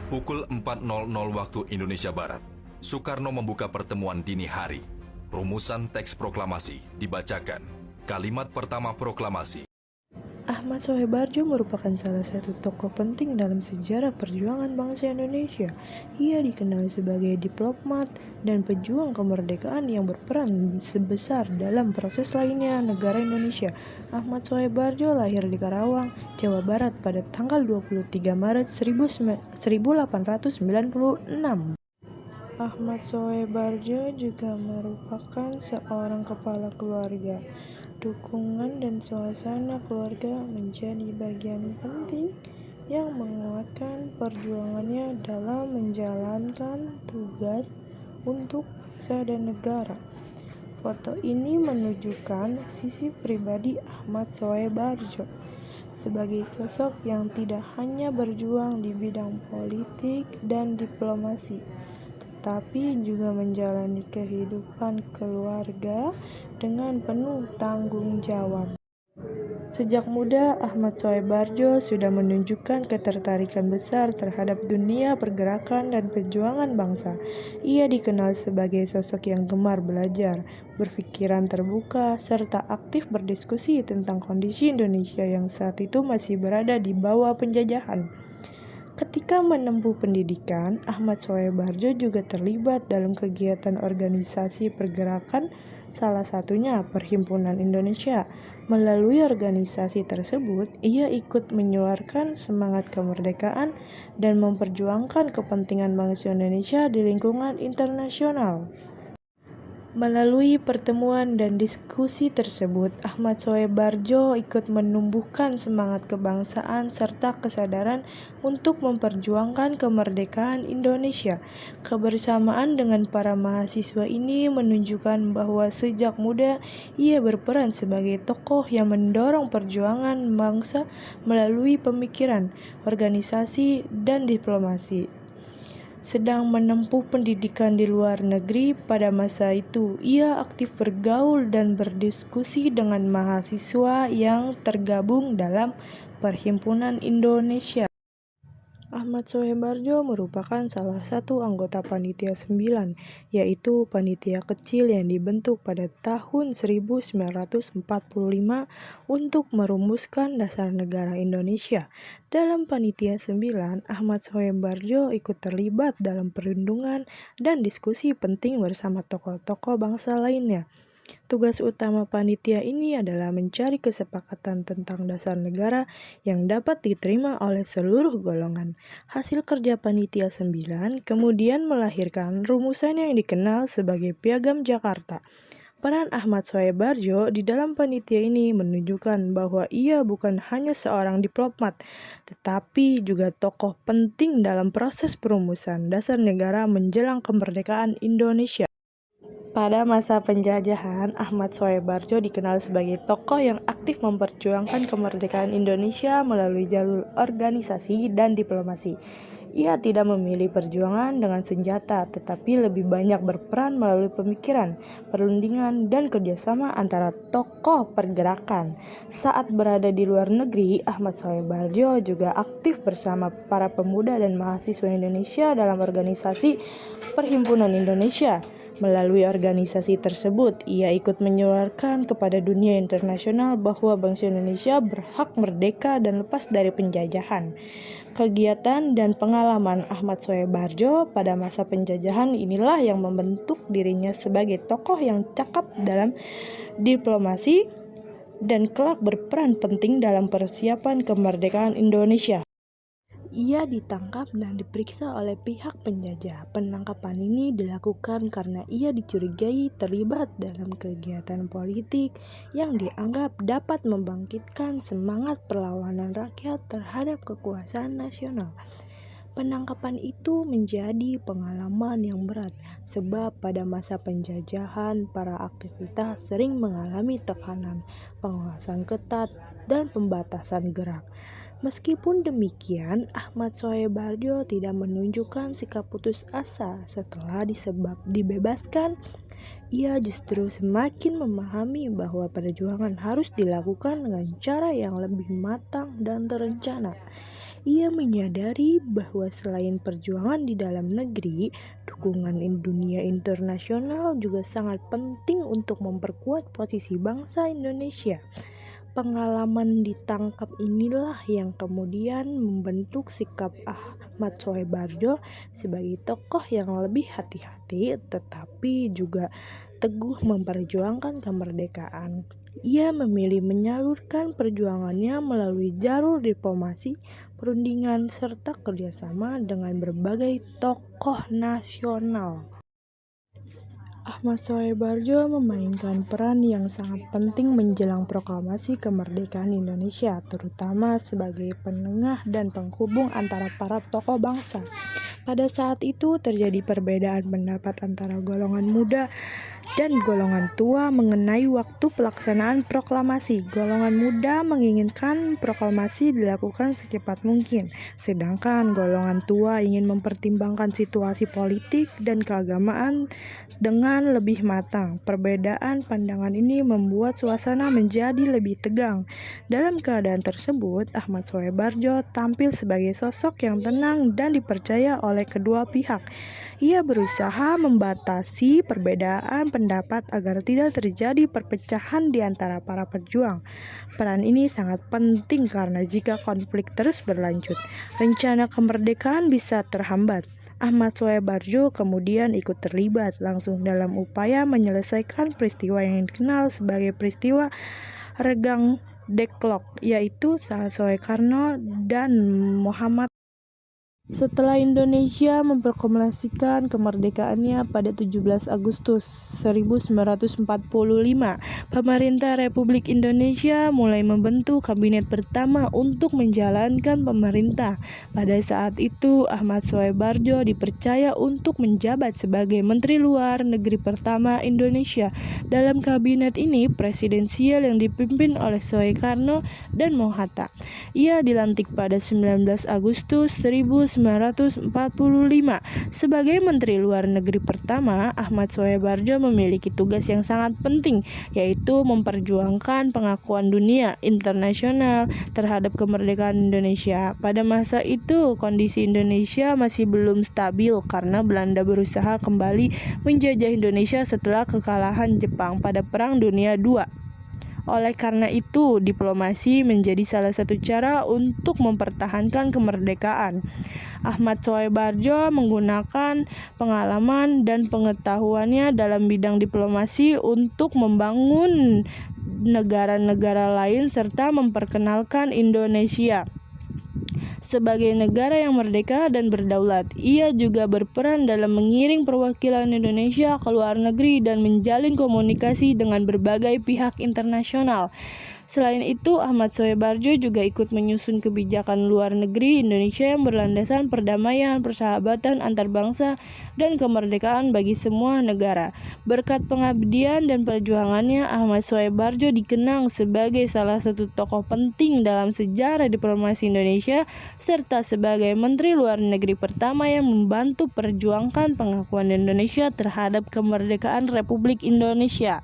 Pukul 4.00 waktu Indonesia Barat, Soekarno membuka pertemuan dini hari. Rumusan teks proklamasi dibacakan. Kalimat pertama proklamasi. Ahmad Soebarjo merupakan salah satu tokoh penting dalam sejarah perjuangan bangsa Indonesia. Ia dikenal sebagai diplomat dan pejuang kemerdekaan yang berperan sebesar dalam proses lainnya negara Indonesia. Ahmad Soebarjo lahir di Karawang, Jawa Barat pada tanggal 23 Maret 1896. Ahmad Soebarjo juga merupakan seorang kepala keluarga. Dukungan dan suasana keluarga menjadi bagian penting yang menguatkan perjuangannya dalam menjalankan tugas untuk bangsa dan negara. Foto ini menunjukkan sisi pribadi Ahmad Soebarjo sebagai sosok yang tidak hanya berjuang di bidang politik dan diplomasi, tetapi juga menjalani kehidupan keluarga dengan penuh tanggung jawab. Sejak muda, Ahmad Soebarjo sudah menunjukkan ketertarikan besar terhadap dunia pergerakan dan perjuangan bangsa. Ia dikenal sebagai sosok yang gemar belajar, berpikiran terbuka, serta aktif berdiskusi tentang kondisi Indonesia yang saat itu masih berada di bawah penjajahan. Ketika menempuh pendidikan, Ahmad Soebarjo juga terlibat dalam kegiatan organisasi pergerakan, salah satunya Perhimpunan Indonesia. Melalui organisasi tersebut, ia ikut menyuarakan semangat kemerdekaan dan memperjuangkan kepentingan bangsa Indonesia di lingkungan internasional. Melalui pertemuan dan diskusi tersebut, Ahmad Soebarjo ikut menumbuhkan semangat kebangsaan serta kesadaran untuk memperjuangkan kemerdekaan Indonesia. Kebersamaan dengan para mahasiswa ini menunjukkan bahwa sejak muda ia berperan sebagai tokoh yang mendorong perjuangan bangsa melalui pemikiran, organisasi, dan diplomasi. Sedang menempuh pendidikan di luar negeri pada masa itu, ia aktif bergaul dan berdiskusi dengan mahasiswa yang tergabung dalam Perhimpunan Indonesia. Ahmad Soebarjo merupakan salah satu anggota Panitia 9, yaitu panitia kecil yang dibentuk pada tahun 1945 untuk merumuskan dasar negara Indonesia. Dalam Panitia 9, Ahmad Soebarjo ikut terlibat dalam perundingan dan diskusi penting bersama tokoh-tokoh bangsa lainnya. Tugas utama panitia ini adalah mencari kesepakatan tentang dasar negara yang dapat diterima oleh seluruh golongan. Hasil kerja panitia 9 kemudian melahirkan rumusan yang dikenal sebagai Piagam Jakarta. Peran Ahmad Soebarjo di dalam panitia ini menunjukkan bahwa ia bukan hanya seorang diplomat, tetapi juga tokoh penting dalam proses perumusan dasar negara menjelang kemerdekaan Indonesia. Pada masa penjajahan, Ahmad Soebarjo dikenal sebagai tokoh yang aktif memperjuangkan kemerdekaan Indonesia melalui jalur organisasi dan diplomasi. Ia tidak memilih perjuangan dengan senjata, tetapi lebih banyak berperan melalui pemikiran, perundingan, dan kerjasama antara tokoh pergerakan. Saat berada di luar negeri, Ahmad Soebarjo juga aktif bersama para pemuda dan mahasiswa Indonesia dalam organisasi Perhimpunan Indonesia. Melalui organisasi tersebut, ia ikut menyuarakan kepada dunia internasional bahwa bangsa Indonesia berhak merdeka dan lepas dari penjajahan. Kegiatan dan pengalaman Ahmad Soebarjo pada masa penjajahan inilah yang membentuk dirinya sebagai tokoh yang cakap dalam diplomasi dan kelak berperan penting dalam persiapan kemerdekaan Indonesia. Ia ditangkap dan diperiksa oleh pihak penjajah. Penangkapan ini dilakukan karena ia dicurigai terlibat dalam kegiatan politik yang dianggap dapat membangkitkan semangat perlawanan rakyat terhadap kekuasaan nasional. Penangkapan itu menjadi pengalaman yang berat, sebab pada masa penjajahan para aktivitas sering mengalami tekanan, pengawasan ketat, dan pembatasan gerak. Meskipun demikian, Ahmad Soebarjo tidak menunjukkan sikap putus asa setelah dibebaskan. Ia justru semakin memahami bahwa perjuangan harus dilakukan dengan cara yang lebih matang dan terencana. Ia menyadari bahwa selain perjuangan di dalam negeri, dukungan dunia internasional juga sangat penting untuk memperkuat posisi bangsa Indonesia. Pengalaman ditangkap inilah yang kemudian membentuk sikap Ahmad Soebardjo sebagai tokoh yang lebih hati-hati tetapi juga teguh memperjuangkan kemerdekaan. Ia memilih menyalurkan perjuangannya melalui jalur diplomasi, perundingan, serta kerjasama dengan berbagai tokoh nasional. Ahmad Soebardjo memainkan peran yang sangat penting menjelang proklamasi kemerdekaan Indonesia, terutama sebagai penengah dan penghubung antara para tokoh bangsa. Pada saat itu terjadi perbedaan pendapat antara golongan muda dan golongan tua mengenai waktu pelaksanaan proklamasi. Golongan muda menginginkan proklamasi dilakukan secepat mungkin, sedangkan golongan tua ingin mempertimbangkan situasi politik dan keagamaan dengan lebih matang. Perbedaan pandangan ini membuat suasana menjadi lebih tegang. Dalam keadaan tersebut, Ahmad Soebardjo tampil sebagai sosok yang tenang dan dipercaya oleh kedua pihak. Ia berusaha membatasi perbedaan pendapat agar tidak terjadi perpecahan di antara para pejuang. Peran ini sangat penting karena jika konflik terus berlanjut, rencana kemerdekaan bisa terhambat. Ahmad Soebardjo kemudian ikut terlibat langsung dalam upaya menyelesaikan peristiwa yang dikenal sebagai peristiwa Regang Deklok, yaitu saat Soekarno dan Muhammad. Setelah Indonesia memproklamasikan kemerdekaannya pada 17 Agustus 1945, pemerintah Republik Indonesia mulai membentuk kabinet pertama untuk menjalankan pemerintah. Pada saat itu, Ahmad Soebardjo dipercaya untuk menjabat sebagai Menteri Luar Negeri pertama Indonesia. Dalam kabinet ini, presidensial yang dipimpin oleh Soekarno dan Mohatta. Ia dilantik pada 19 Agustus 1945. Sebagai Menteri Luar Negeri pertama, Ahmad Soebardjo memiliki tugas yang sangat penting, yaitu memperjuangkan pengakuan dunia internasional terhadap kemerdekaan Indonesia. Pada masa itu, kondisi Indonesia masih belum stabil karena Belanda berusaha kembali menjajah Indonesia setelah kekalahan Jepang pada Perang Dunia II. Oleh karena itu, diplomasi menjadi salah satu cara untuk mempertahankan kemerdekaan. Ahmad Soebardjo menggunakan pengalaman dan pengetahuannya dalam bidang diplomasi untuk membangun negara-negara lain serta memperkenalkan Indonesia sebagai negara yang merdeka dan berdaulat. Ia juga berperan dalam mengiring perwakilan Indonesia ke luar negeri dan menjalin komunikasi dengan berbagai pihak internasional. Selain itu, Ahmad Soebardjo juga ikut menyusun kebijakan luar negeri Indonesia yang berlandaskan perdamaian, persahabatan antar bangsa, dan kemerdekaan bagi semua negara. Berkat pengabdian dan perjuangannya, Ahmad Soebardjo dikenang sebagai salah satu tokoh penting dalam sejarah diplomasi Indonesia, serta sebagai Menteri Luar Negeri pertama yang membantu perjuangkan pengakuan Indonesia terhadap kemerdekaan Republik Indonesia.